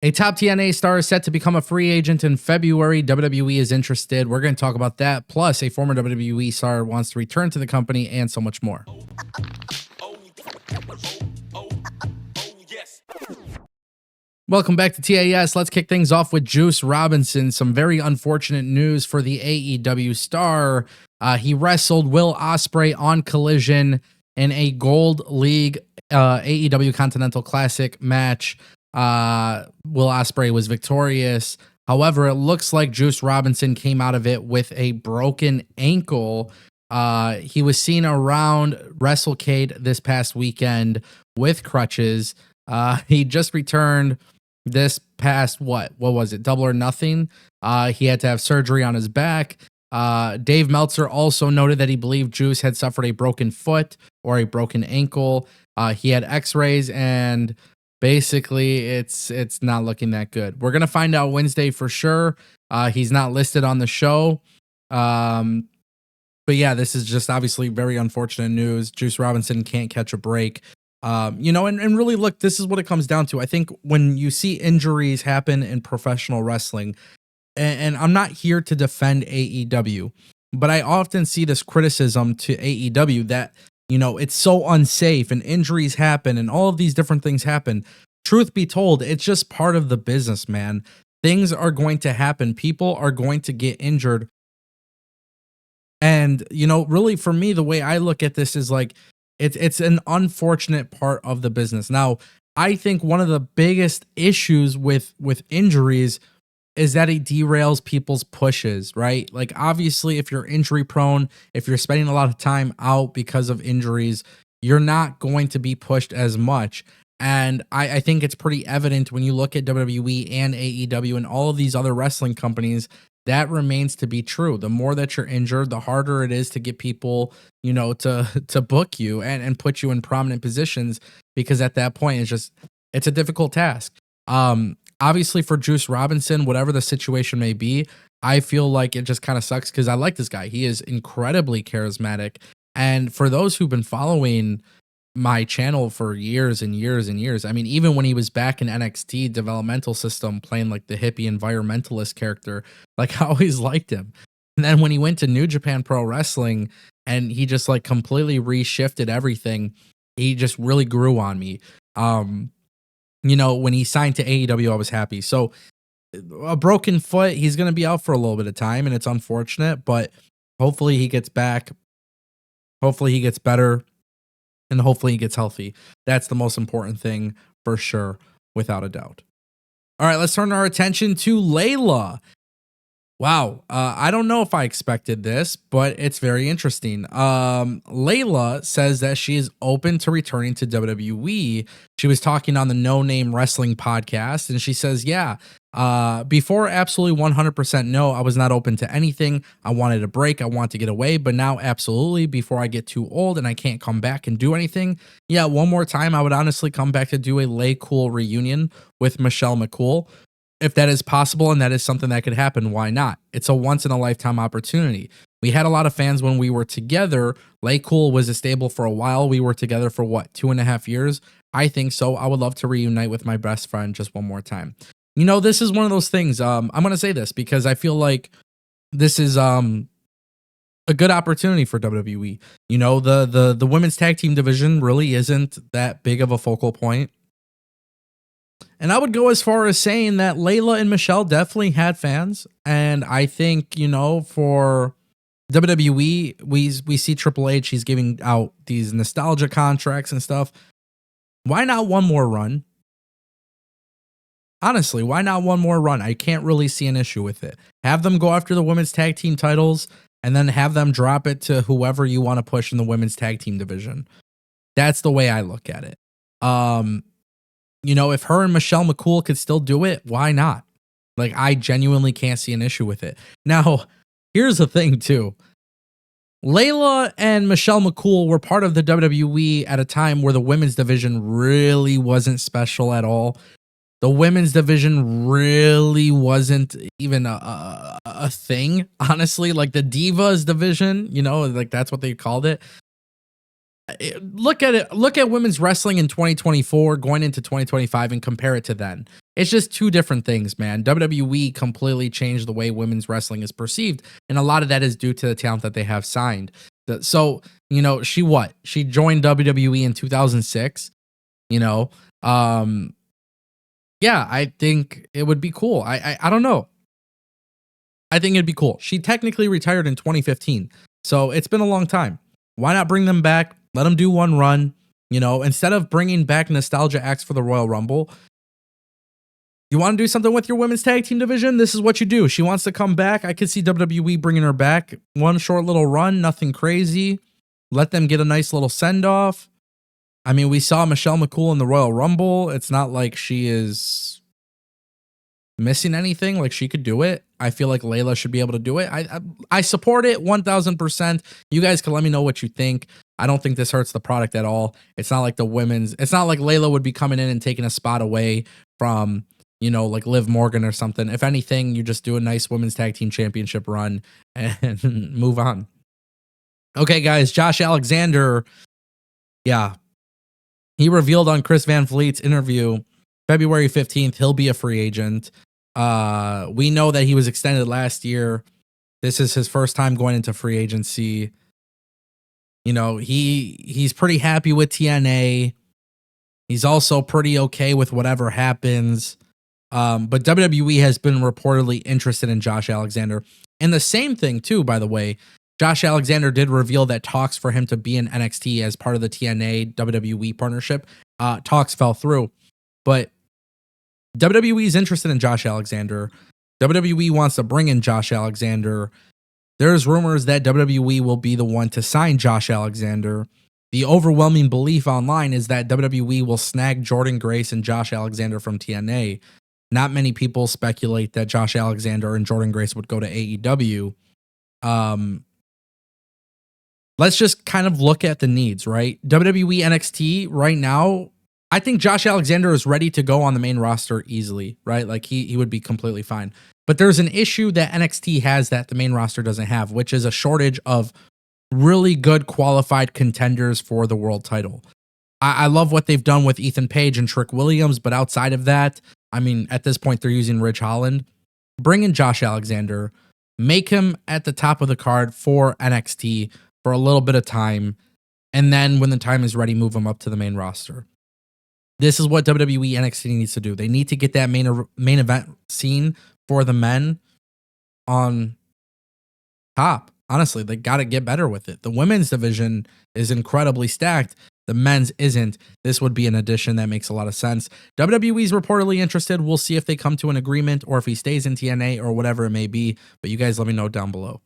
A top TNA star is set to become a free agent in February. WWE is interested. We're going to talk about that. Plus, a former WWE star wants to return to the company and so much more. Welcome back to TAS. Let's kick things off with Juice Robinson. Some very unfortunate news for the AEW star. He wrestled Will Ospreay on Collision in a Gold League AEW Continental Classic match. Will Ospreay was victorious. However, it looks like Juice Robinson came out of it with a broken ankle. He was seen around WrestleCade this past weekend with crutches. He just returned this past what was it? Double or Nothing. He had to have surgery on his back. Dave Meltzer also noted that he believed Juice had suffered a broken foot or a broken ankle. He had x-rays and basically it's not looking that good. We're going to find out Wednesday for sure. He's not listed on the show. But yeah, this is just obviously very unfortunate news. Juice Robinson can't catch a break. And really look, this is what it comes down to. I think when you see injuries happen in professional wrestling, and I'm not here to defend AEW, but I often see this criticism to AEW that, it's so unsafe and injuries happen and all of these different things happen. Truth be told, it's just part of the business, man. Things are going to happen. People are going to get injured. And, really for me, the way I look at this is like, it's an unfortunate part of the business. Now, I think one of the biggest issues with injuries is that it derails people's pushes, right? Like, obviously, if you're injury prone, if you're spending a lot of time out because of injuries, you're not going to be pushed as much. And I think it's pretty evident when you look at WWE and AEW and all of these other wrestling companies, that remains to be true. The more that you're injured, the harder it is to get people, to book you and put you in prominent positions, because at that point, it's a difficult task. Obviously for Juice Robinson, whatever the situation may be, I feel like it just kind of sucks because I like this guy. He is incredibly charismatic. And for those who've been following my channel for years and years and years, I mean, even when he was back in NXT developmental system playing like the hippie environmentalist character, like I always liked him. And then when he went to New Japan Pro Wrestling and he just like completely reshifted everything, he just really grew on me. When he signed to AEW, I was happy. So a broken foot, he's going to be out for a little bit of time, and it's unfortunate, but hopefully he gets back. Hopefully he gets better, and hopefully he gets healthy. That's the most important thing for sure, without a doubt. All right, let's turn our attention to Layla. Wow, I don't know if I expected this, but it's very interesting. Layla says that she is open to returning to WWE. She was talking on the No Name Wrestling podcast, and she says, before absolutely 100% no, I was not open to anything. I wanted a break. I want to get away, but now absolutely, before I get too old and I can't come back and do anything. Yeah, one more time, I would honestly come back to do a Lay Cool reunion with Michelle McCool. If that is possible and that is something that could happen, why not? It's a once-in-a-lifetime opportunity. We had a lot of fans when we were together. Lay Cool was a stable for a while. We were together for 2.5 years? I think so. I would love to reunite with my best friend just one more time. This is one of those things. I'm going to say this because I feel like this is a good opportunity for WWE. The women's tag team division really isn't that big of a focal point. And I would go as far as saying that Layla and Michelle definitely had fans. And I think, for WWE, we see Triple H, he's giving out these nostalgia contracts and stuff. Why not one more run? Honestly, why not one more run? I can't really see an issue with it. Have them go after the women's tag team titles and then have them drop it to whoever you want to push in the women's tag team division. That's the way I look at it. If her and Michelle McCool could still do it, why not? Like, I genuinely can't see an issue with it. Now, here's the thing, too. Layla and Michelle McCool were part of the WWE at a time where the women's division really wasn't special at all. The women's division really wasn't even a thing, honestly. Like, the Divas division, like that's what they called it. Look at women's wrestling in 2024 going into 2025 and compare it to then. It's just two different things, man. WWE completely changed the way women's wrestling is perceived, and a lot of that is due to the talent that they have signed. So, she joined WWE in 2006, you know. Um yeah, I think it would be cool. I don't know. I think it'd be cool. She technically retired in 2015. So, it's been a long time. Why not bring them back? Let them do one run, instead of bringing back nostalgia acts for the Royal Rumble. You want to do something with your women's tag team division? This is what you do. She wants to come back. I could see WWE bringing her back. One short little run, nothing crazy. Let them get a nice little send off. I mean, we saw Michelle McCool in the Royal Rumble. It's not like she is missing anything. Like, she could do it. I feel like Layla should be able to do it. I support it 1000%. You guys can let me know what you think. I don't think this hurts the product at all. It's not like it's not like Layla would be coming in and taking a spot away from, like Liv Morgan or something. If anything, you just do a nice women's tag team championship run and move on. Okay, guys, Josh Alexander. Yeah. He revealed on Chris Van Vliet's interview, February 15th, he'll be a free agent. We know that he was extended last year. This is his first time going into free agency. He's pretty happy with TNA. He's also pretty okay with whatever happens. But WWE has been reportedly interested in Josh Alexander. And the same thing, too, by the way, Josh Alexander did reveal that talks for him to be in NXT as part of the TNA WWE partnership. Talks fell through. But WWE is interested in Josh Alexander. WWE wants to bring in Josh Alexander. There's rumors that WWE will be the one to sign Josh Alexander. The overwhelming belief online is that WWE will snag Jordynne Grace and Josh Alexander from TNA. Not many people speculate that Josh Alexander and Jordynne Grace would go to AEW. Let's just kind of look at the needs, right? WWE NXT right now, I think Josh Alexander is ready to go on the main roster easily, right? Like he would be completely fine. But there's an issue that NXT has that the main roster doesn't have, which is a shortage of really good qualified contenders for the world title. I love what they've done with Ethan Page and Trick Williams, but outside of that, I mean, at this point, they're using Ridge Holland. Bring in Josh Alexander. Make him at the top of the card for NXT for a little bit of time. And then when the time is ready, move him up to the main roster. This is what WWE NXT needs to do. They need to get that main event scene for the men on top. Honestly, they got to get better with it. The women's division is incredibly stacked. The men's isn't. This would be an addition that makes a lot of sense. WWE's reportedly interested. We'll see if they come to an agreement or if he stays in TNA or whatever it may be. But you guys let me know down below.